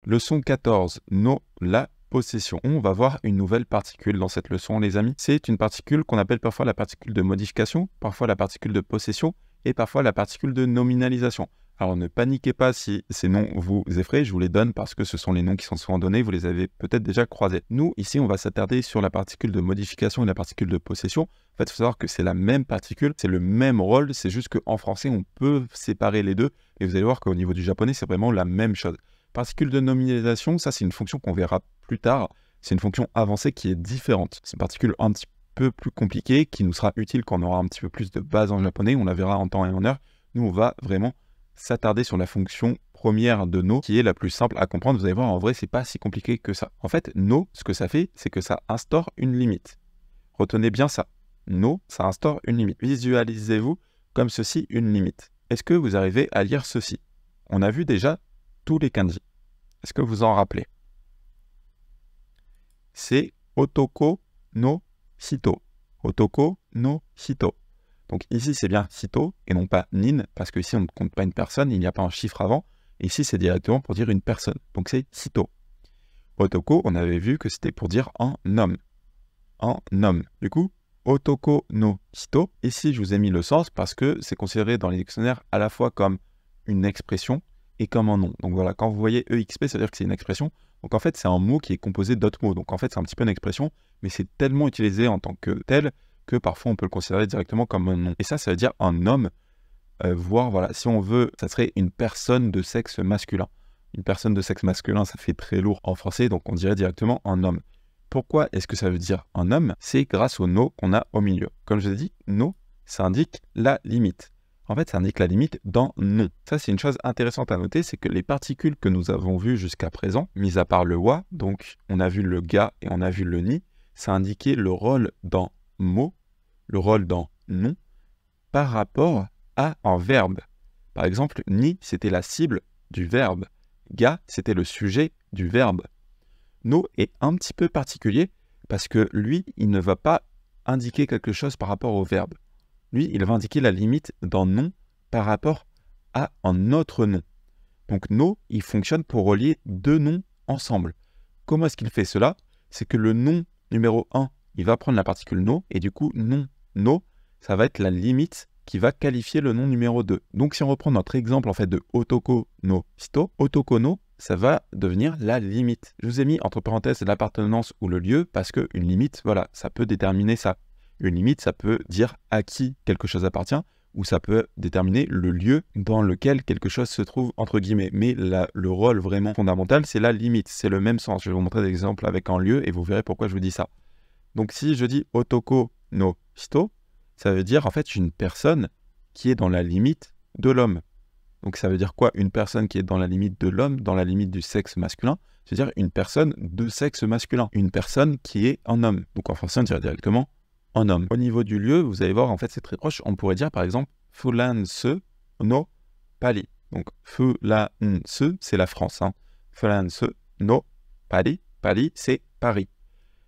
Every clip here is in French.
Leçon 14, no, la possession. On va voir une nouvelle particule dans cette leçon, les amis. C'est une particule qu'on appelle parfois la particule de modification, parfois la particule de possession et parfois la particule de nominalisation. Alors ne paniquez pas si ces noms vous effraient, je vous les donne parce que ce sont les noms qui sont souvent donnés, vous les avez peut-être déjà croisés. Nous, ici, on va s'attarder sur la particule de modification et la particule de possession. En fait, il faut savoir que c'est la même particule, c'est le même rôle, c'est juste qu'en français, on peut séparer les deux. Et vous allez voir qu'au niveau du japonais, c'est vraiment la même chose. Particule de nominalisation, ça c'est une fonction qu'on verra plus tard. C'est une fonction avancée qui est différente. C'est une particule un petit peu plus compliquée qui nous sera utile quand on aura un petit peu plus de base en japonais. On la verra en temps et en heure. Nous, on va vraiment s'attarder sur la fonction première de no qui est la plus simple à comprendre. Vous allez voir, en vrai, c'est pas si compliqué que ça. En fait, no, ce que ça fait, c'est que ça instaure une limite. Retenez bien ça. No, ça instaure une limite. Visualisez-vous comme ceci une limite. Est-ce que vous arrivez à lire ceci? On a vu déjà tous les kanji. Est-ce que vous en rappelez? C'est otoko no hito. Otoko no hito. Donc ici, c'est bien hito et non pas nin, parce que ici, on ne compte pas une personne, il n'y a pas un chiffre avant. Et ici, c'est directement pour dire une personne. Donc c'est hito. Otoko, on avait vu que c'était pour dire un homme. Un homme. Du coup, otoko no hito. Ici, je vous ai mis le sens parce que c'est considéré dans les dictionnaires à la fois comme une expression et comme un nom. Donc voilà, quand vous voyez EXP, ça veut dire que c'est une expression. Donc en fait, c'est un mot qui est composé d'autres mots. Donc en fait, c'est un petit peu une expression, mais c'est tellement utilisé en tant que tel que parfois on peut le considérer directement comme un nom. Et ça veut dire un homme, voire voilà, si on veut, ça serait une personne de sexe masculin. Une personne de sexe masculin, ça fait très lourd en français, donc on dirait directement un homme. Pourquoi est-ce que ça veut dire un homme? C'est grâce au no qu'on a au milieu. Comme je l'ai dit, no, ça indique la limite. En fait, ça indique la limite dans non. Ça, c'est une chose intéressante à noter, c'est que les particules que nous avons vues jusqu'à présent, mis à part le wa, donc on a vu le ga et on a vu le ni, ça indiquait le rôle dans mo, le rôle dans non, par rapport à un verbe. Par exemple, ni, c'était la cible du verbe. Ga, c'était le sujet du verbe. No est un petit peu particulier parce que lui, il ne va pas indiquer quelque chose par rapport au verbe. Lui, il va indiquer la limite dans non par rapport à un autre nom. Donc no, il fonctionne pour relier deux noms ensemble. Comment est-ce qu'il fait cela? C'est que le nom numéro 1, il va prendre la particule no, et du coup, non, no, ça va être la limite qui va qualifier le nom numéro 2. Donc si on reprend notre exemple en fait de otoko no hito, otoko no, ça va devenir la limite. Je vous ai mis entre parenthèses l'appartenance ou le lieu parce qu'une limite, voilà, ça peut déterminer ça. Une limite, ça peut dire à qui quelque chose appartient ou ça peut déterminer le lieu dans lequel quelque chose se trouve, entre guillemets. Mais le rôle vraiment fondamental, c'est la limite. C'est le même sens. Je vais vous montrer des exemples avec un lieu et vous verrez pourquoi je vous dis ça. Donc si je dis otoko no hito, ça veut dire en fait une personne qui est dans la limite de l'homme. Donc ça veut dire quoi? Une personne qui est dans la limite de l'homme, dans la limite du sexe masculin, c'est-à-dire une personne de sexe masculin. Une personne qui est un homme. Donc en français, on dirait directement un homme. Au niveau du lieu, vous allez voir, en fait, c'est très proche. On pourrait dire, par exemple, Fulanse no Pali. Donc, Fulanse, c'est la France. Fulanse no Pali. Pali, c'est Paris.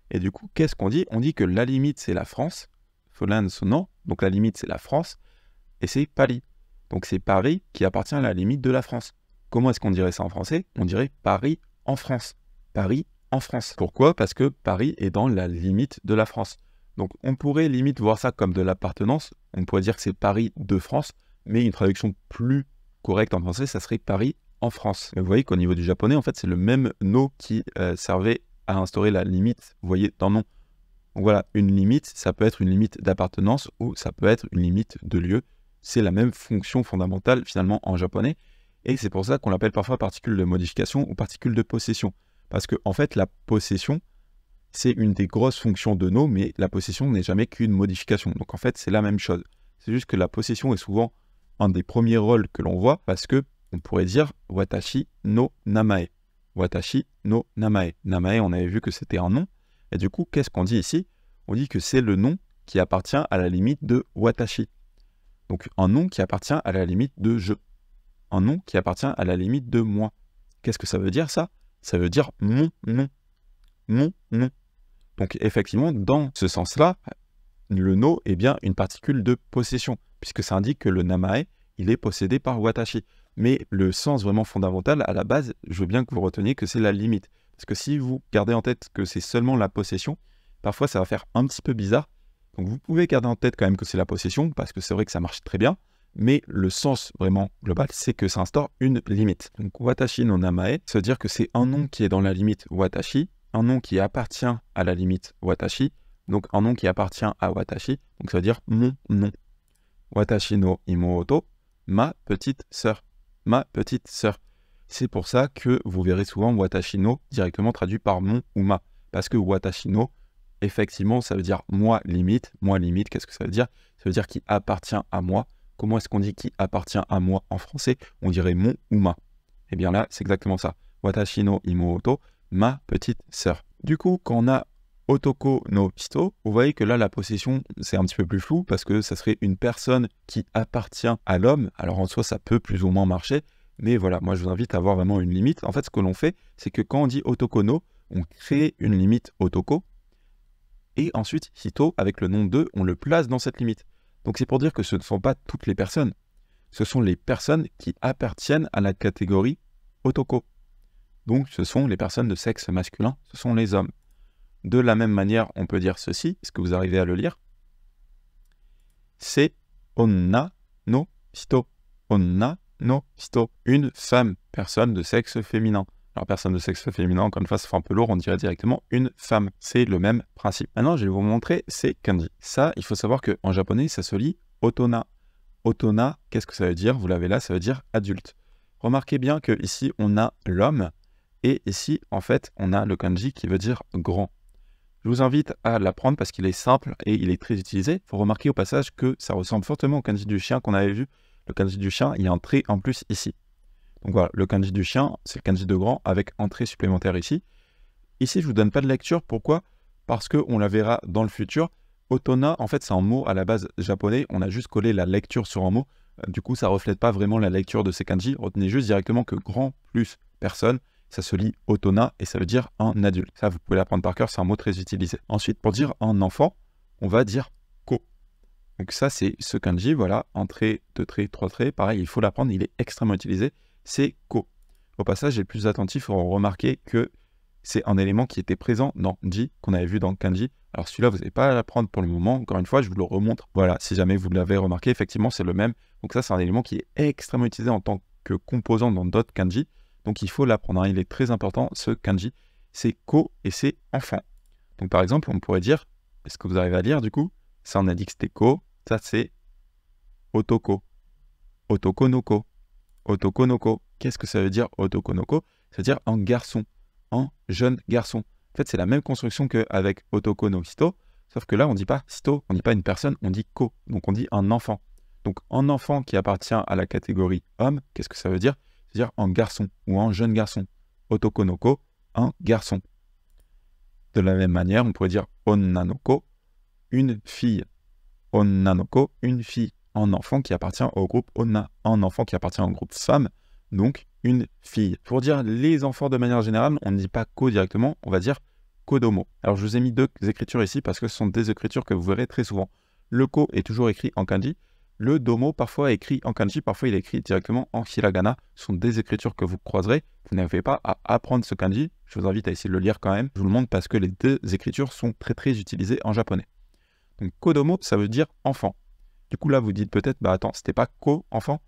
Et du coup, qu'est-ce qu'on dit? On dit que la limite, c'est la France. Fulanse no, donc la limite, c'est la France. Et c'est Pali. Donc, c'est Paris qui appartient à la limite de la France. Comment est-ce qu'on dirait ça en français? On dirait Paris en France. Paris en France. Pourquoi? Parce que Paris est dans la limite de la France. Donc on pourrait limite voir ça comme de l'appartenance, on pourrait dire que c'est Paris de France, mais une traduction plus correcte en français, ça serait Paris en France. Mais vous voyez qu'au niveau du japonais, en fait, c'est le même no qui servait à instaurer la limite, vous voyez, dans non. Donc voilà, une limite, ça peut être une limite d'appartenance ou ça peut être une limite de lieu. C'est la même fonction fondamentale finalement en japonais, et c'est pour ça qu'on l'appelle parfois particule de modification ou particule de possession. Parce que en fait, la possession, c'est une des grosses fonctions de no, mais la possession n'est jamais qu'une modification. Donc en fait, c'est la même chose. C'est juste que la possession est souvent un des premiers rôles que l'on voit parce que on pourrait dire watashi no namae. Watashi no namae. Namae, on avait vu que c'était un nom. Et du coup, qu'est-ce qu'on dit ici? On dit que c'est le nom qui appartient à la limite de watashi. Donc un nom qui appartient à la limite de je. Un nom qui appartient à la limite de moi. Qu'est-ce que ça veut dire ça? Ça veut dire mon nom. Mon nom. Donc effectivement, dans ce sens-là, le no est bien une particule de possession, puisque ça indique que le namae, il est possédé par watashi. Mais le sens vraiment fondamental, à la base, je veux bien que vous reteniez que c'est la limite. Parce que si vous gardez en tête que c'est seulement la possession, parfois ça va faire un petit peu bizarre. Donc vous pouvez garder en tête quand même que c'est la possession, parce que c'est vrai que ça marche très bien. Mais le sens vraiment global, c'est que ça instaure une limite. Donc watashi no namae, ça veut dire que c'est un nom qui est dans la limite watashi, un nom qui appartient à la limite watashi, donc un nom qui appartient à watashi, donc ça veut dire mon nom. Watashi no imoto, ma petite sœur. Ma petite sœur. C'est pour ça que vous verrez souvent watashi no directement traduit par mon ou ma. Parce que watashi no, effectivement, ça veut dire moi limite. Moi limite, qu'est-ce que ça veut dire? Ça veut dire qui appartient à moi. Comment est-ce qu'on dit qui appartient à moi en français? On dirait mon ou ma. Et bien là, c'est exactement ça. Watashi no imoto, ma petite sœur. Du coup, quand on a otoko no hito, vous voyez que là, la possession, c'est un petit peu plus flou parce que ça serait une personne qui appartient à l'homme. Alors en soi, ça peut plus ou moins marcher. Mais voilà, moi, je vous invite à avoir vraiment une limite. En fait, ce que l'on fait, c'est que quand on dit otoko no, on crée une limite otoko. Et ensuite, hito, avec le nom de, on le place dans cette limite. Donc c'est pour dire que ce ne sont pas toutes les personnes. Ce sont les personnes qui appartiennent à la catégorie otoko. Donc ce sont les personnes de sexe masculin, ce sont les hommes. De la même manière, on peut dire ceci, est-ce que vous arrivez à le lire? C'est onna no hito. Onna no hito. Une femme, personne de sexe féminin. Alors personne de sexe féminin, encore une fois, ça fait un peu lourd, on dirait directement une femme. C'est le même principe. Maintenant, je vais vous montrer ces kanji. Ça, il faut savoir qu'en japonais, ça se lit otona. Otona, qu'est-ce que ça veut dire? Vous l'avez là, ça veut dire adulte. Remarquez bien qu'ici, on a l'homme, et ici, en fait, on a le kanji qui veut dire grand. Je vous invite à l'apprendre parce qu'il est simple et il est très utilisé. Il faut remarquer au passage que ça ressemble fortement au kanji du chien qu'on avait vu. Le kanji du chien, il y a un trait en plus ici. Donc voilà, le kanji du chien, c'est le kanji de grand avec un trait supplémentaire ici. Ici, je ne vous donne pas de lecture. Pourquoi? Parce qu'on la verra dans le futur. Otona, en fait, c'est un mot à la base japonais. On a juste collé la lecture sur un mot. Du coup, ça ne reflète pas vraiment la lecture de ces kanji. Retenez juste directement que grand plus personne, ça se lit otona et ça veut dire un adulte. Ça, vous pouvez l'apprendre par cœur, c'est un mot très utilisé. Ensuite, pour dire un enfant, on va dire ko. Donc ça, c'est ce kanji, voilà, un trait, deux traits, trois traits. Pareil, il faut l'apprendre, il est extrêmement utilisé. C'est ko. Au passage, les plus attentifs auront remarqué que c'est un élément qui était présent dans ji, qu'on avait vu dans kanji. Alors celui-là, vous n'avez pas à l'apprendre pour le moment. Encore une fois, je vous le remontre. Voilà, si jamais vous l'avez remarqué, effectivement, c'est le même. Donc ça, c'est un élément qui est extrêmement utilisé en tant que composant dans d'autres kanji. Donc il faut l'apprendre, hein. Il est très important, ce kanji. C'est ko et c'est enfant. Donc par exemple, on pourrait dire, est-ce que vous arrivez à lire du coup? Ça, on a dit que c'était ko. Ça, c'est otoko. Otoko no ko. Otoko no ko. Qu'est-ce que ça veut dire otoko no ko? Ça veut dire un garçon, un jeune garçon. En fait, c'est la même construction qu'avec otoko no hito, sauf que là, on ne dit pas hito, on ne dit pas une personne, on dit ko. Donc on dit un enfant. Donc un enfant qui appartient à la catégorie homme, qu'est-ce que ça veut dire? C'est-à-dire un garçon ou un jeune garçon. Otoko no ko, un garçon. De la même manière, on pourrait dire onna no ko, une fille. Onna no ko, une fille. Un enfant qui appartient au groupe onna. Un enfant qui appartient au groupe femme, donc une fille. Pour dire les enfants de manière générale, on ne dit pas ko directement, on va dire kodomo. Alors je vous ai mis deux écritures ici parce que ce sont des écritures que vous verrez très souvent. Le ko est toujours écrit en kanji. Le domo, parfois écrit en kanji, parfois il est écrit directement en hiragana. Ce sont des écritures que vous croiserez. Vous n'avez pas à apprendre ce kanji. Je vous invite à essayer de le lire quand même. Je vous le montre parce que les deux écritures sont très très utilisées en japonais. Donc kodomo, ça veut dire enfant. Du coup là, vous dites peut-être, bah attends, c'était pas ko, enfant?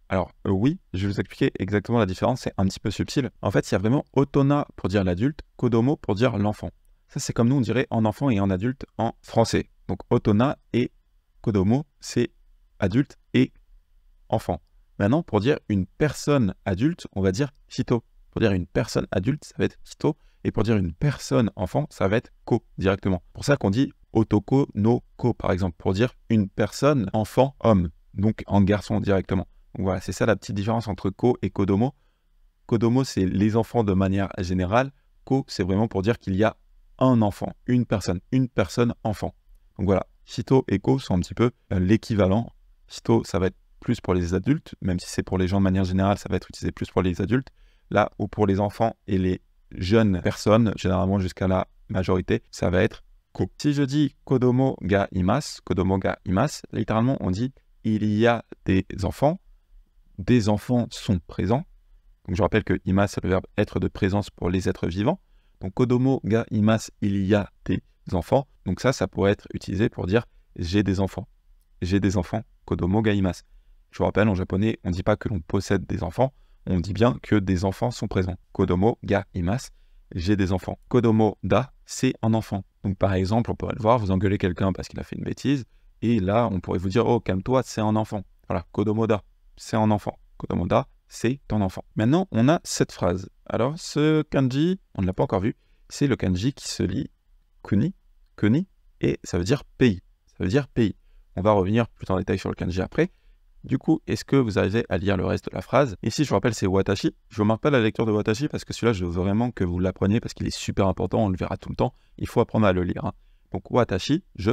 Alors oui, je vais vous expliquer exactement la différence, c'est un petit peu subtil. En fait, il y a vraiment otona pour dire l'adulte, kodomo pour dire l'enfant. Ça, c'est comme nous, on dirait en enfant et en adulte en français. Donc otona et kodomo, c'est adulte et enfant. Maintenant, pour dire une personne adulte, on va dire hito. Pour dire une personne adulte, ça va être hito. Et pour dire une personne enfant, ça va être ko directement. C'est pour ça qu'on dit otoko no ko, par exemple, pour dire une personne enfant homme, donc en garçon directement. Donc voilà, c'est ça la petite différence entre ko et kodomo. Kodomo, c'est les enfants de manière générale. Ko, c'est vraiment pour dire qu'il y a un enfant, une personne enfant. Donc voilà, hito et ko sont un petit peu l'équivalent. Hito, ça va être plus pour les adultes, même si c'est pour les gens de manière générale, ça va être utilisé plus pour les adultes. Là où pour les enfants et les jeunes personnes, généralement jusqu'à la majorité, ça va être ko. Si je dis kodomo ga imasu, littéralement on dit il y a des enfants. des enfants sont présents. Donc je rappelle que imas, c'est le verbe être de présence pour les êtres vivants. Donc kodomo ga imas, il y a des enfants. Donc ça pourrait être utilisé pour dire j'ai des enfants. J'ai des enfants, kodomo ga imas. Je vous rappelle, en japonais, on ne dit pas que l'on possède des enfants, on dit bien que des enfants sont présents. Kodomo ga imas, j'ai des enfants. Kodomo da, c'est un enfant. Donc par exemple, on pourrait le voir, vous engueulez quelqu'un parce qu'il a fait une bêtise, et là, on pourrait vous dire, oh, calme-toi, c'est un enfant. Voilà, kodomo da, c'est un enfant. Kodomo da, c'est ton enfant. Maintenant, on a cette phrase. Alors, ce kanji, on ne l'a pas encore vu, c'est le kanji qui se lit kuni, et ça veut dire pays. Ça veut dire pays. On va revenir plus en détail sur le kanji après. Du coup, est-ce que vous arrivez à lire le reste de la phrase? Ici, je vous rappelle, c'est watashi. Je ne vous marque pas la lecture de watashi parce que celui-là, je veux vraiment que vous l'appreniez parce qu'il est super important, on le verra tout le temps. Il faut apprendre à le lire. Donc, watashi, je,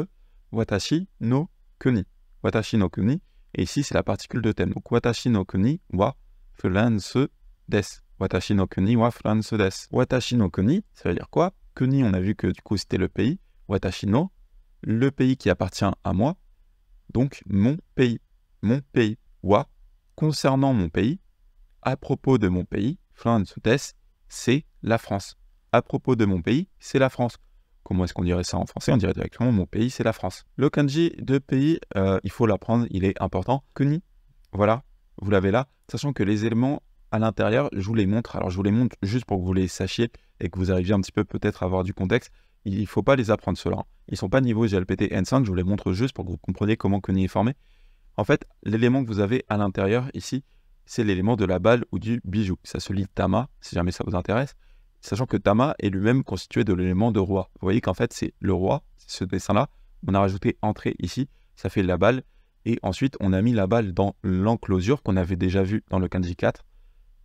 watashi no kuni. Watashi no kuni. Et ici, c'est la particule de thème. Donc, watashi no kuni wa furansu desu. Watashi no kuni wa furansu desu. Watashi no kuni, ça veut dire quoi? Kuni, on a vu que du coup, c'était le pays. Watashi no, le pays qui appartient à moi. Donc, mon pays. Mon pays, wa, concernant mon pays, à propos de mon pays, furansu desu, c'est la France. À propos de mon pays, c'est la France. Comment est-ce qu'on dirait ça en français? On dirait directement mon pays, c'est la France. Le kanji de pays, il faut l'apprendre, il est important. Kuni, voilà, vous l'avez là. Sachant que les éléments à l'intérieur, je vous les montre. Alors, je vous les montre juste pour que vous les sachiez et que vous arriviez un petit peu peut-être à avoir du contexte. Il ne faut pas les apprendre ceux-là. Ils ne sont pas niveau GLPT N5, je vous les montre juste pour que vous compreniez comment Kuni est formé. En fait, l'élément que vous avez à l'intérieur ici, c'est l'élément de la balle ou du bijou. Ça se lit tama, si jamais ça vous intéresse. Sachant que tama est lui-même constitué de l'élément de roi. Vous voyez qu'en fait, c'est le roi, c'est ce dessin-là. On a rajouté entrée ici, ça fait la balle. Et ensuite, on a mis la balle dans l'enclosure qu'on avait déjà vu dans le kanji 4.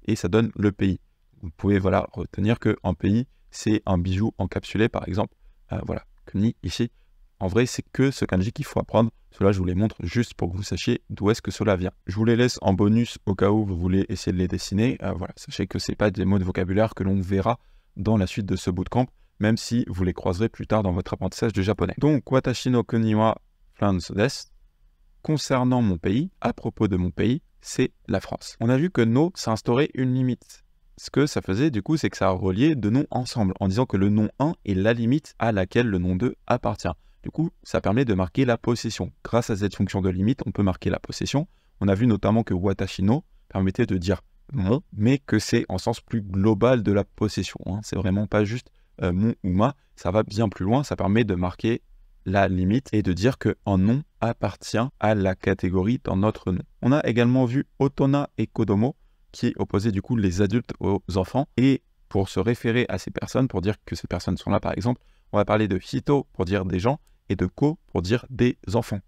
Et ça donne le pays. Vous pouvez voilà, retenir qu'un pays, c'est un bijou encapsulé, par exemple. Voilà, kuni ici. En vrai, c'est que ce kanji qu'il faut apprendre. Cela, je vous les montre juste pour que vous sachiez d'où est-ce que cela vient. Je vous les laisse en bonus au cas où vous voulez essayer de les dessiner. Voilà, sachez que ce n'est pas des mots de vocabulaire que l'on verra dans la suite de ce bootcamp, même si vous les croiserez plus tard dans votre apprentissage du japonais. Donc, watashi no kuni wa furansu desu. Concernant mon pays, à propos de mon pays, c'est la France. On a vu que no, ça instaurait une limite. Ce que ça faisait, du coup, c'est que ça reliait deux noms ensemble, en disant que le nom 1 est la limite à laquelle le nom 2 appartient. Du coup, ça permet de marquer la possession. Grâce à cette fonction de limite, on peut marquer la possession. On a vu notamment que watashi no permettait de dire mon, mais que c'est en sens plus global de la possession. C'est vraiment pas juste mon ou ma, ça va bien plus loin, ça permet de marquer la limite et de dire qu'un nom appartient à la catégorie dans notre nom. On a également vu otona et kodomo, qui opposaient du coup les adultes aux enfants. Et pour se référer à ces personnes, pour dire que ces personnes sont là par exemple, on va parler de hito pour dire des gens et de ko pour dire des enfants.